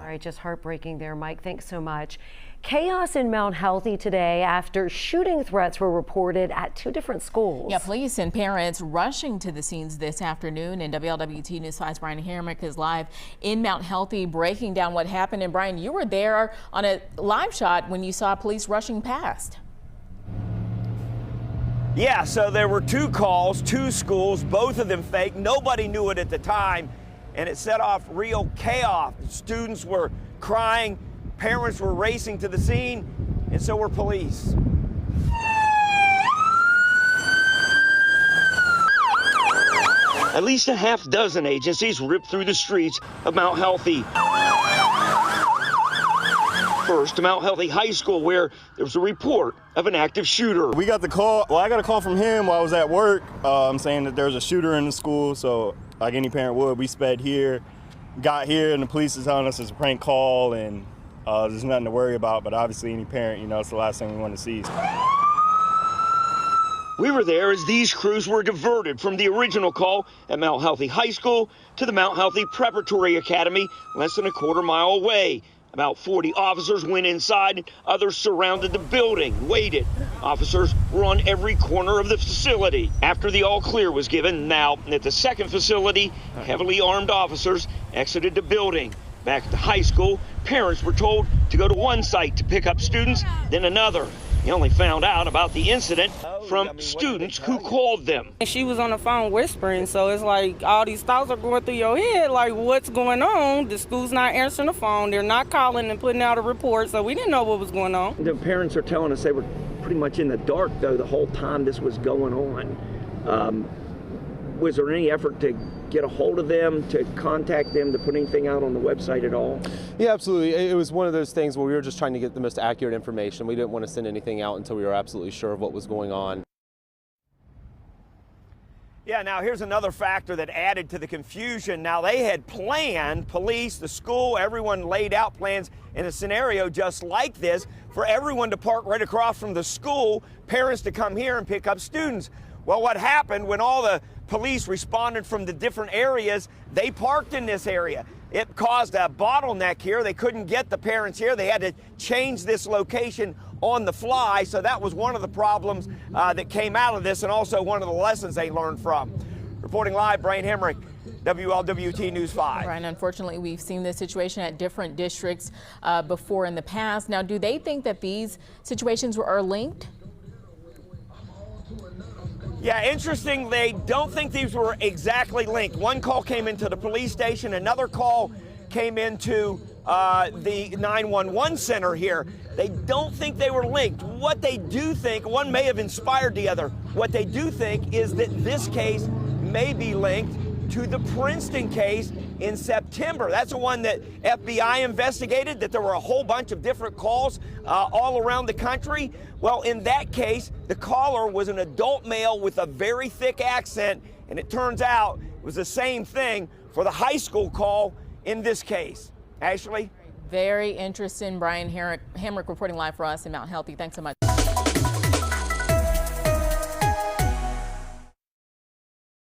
All right, just heartbreaking there, Mike. Thanks so much. Chaos in Mount Healthy today after shooting threats were reported at 2 different schools. Yeah, police and parents rushing to the scenes this afternoon, and WLWT News 5's Brian Hamrick is live in Mount Healthy breaking down what happened. And Brian, you were there on a live shot when you saw police rushing past. Yeah, so there were 2 calls, 2 schools, both of them fake. Nobody knew it at the time, and it set off real chaos. Students were crying, parents were racing to the scene, and so were police. At least a half dozen agencies ripped through the streets of Mount Healthy. First to Mount Healthy High School, where there was a report of an active shooter. We got the call. Well, I got a call from him while I was at work saying that there's a shooter in the school. So like any parent would, we sped here, got here, and the police is telling us it's a prank call and there's nothing to worry about. But obviously any parent, you know, it's the last thing we want to see. We were there as these crews were diverted from the original call at Mount Healthy High School to the Mount Healthy Preparatory Academy, less than a quarter-mile away. About 40 officers went inside, others surrounded the building, waited. Officers were on every corner of the facility. After the all clear was given, now at the second facility, heavily armed officers exited the building. Back at the high school, parents were told to go to one site to pick up students, then another. They only found out about the incident from students who called them. She was on the phone whispering, so it's like all these thoughts are going through your head, like what's going on? The school's not answering the phone, they're not calling and putting out a report, so we didn't know what was going on. The parents are telling us they were pretty much in the dark, though, the whole time this was going on. Was there any effort to get a hold of them, to contact them, to put anything out on the website at all? Yeah, absolutely. It was one of those things where we were just trying to get the most accurate information. We didn't want to send anything out until we were absolutely sure of what was going on. Yeah, now here's another factor that added to the confusion. Now they had planned, police, the school, everyone laid out plans in a scenario just like this for everyone to park right across from the school, parents to come here and pick up students. Well, what happened when all the police responded from the different areas, they parked in this area. It caused a bottleneck here. They couldn't get the parents here. They had to change this location on the fly. So that was one of the problems that came out of this, and also one of the lessons they learned from. Reporting live, Brian Hamrick, WLWT News 5. Brian, unfortunately, we've seen this situation at different districts before in the past. Now, do they think that these situations are linked? Yeah, interesting. They don't think these were exactly linked. One call came into the police station. Another call came into the 911 center here. They don't think they were linked. What they do think, one may have inspired the other. What they do think is that this case may be linked to the Princeton case in September. That's the one that FBI investigated, that there were a whole bunch of different calls all around the country. Well, in that case, the caller was an adult male with a very thick accent, and it turns out it was the same thing for the high school call in this case. Ashley? Very interesting. Brian Hamrick reporting live for us in Mount Healthy. Thanks so much.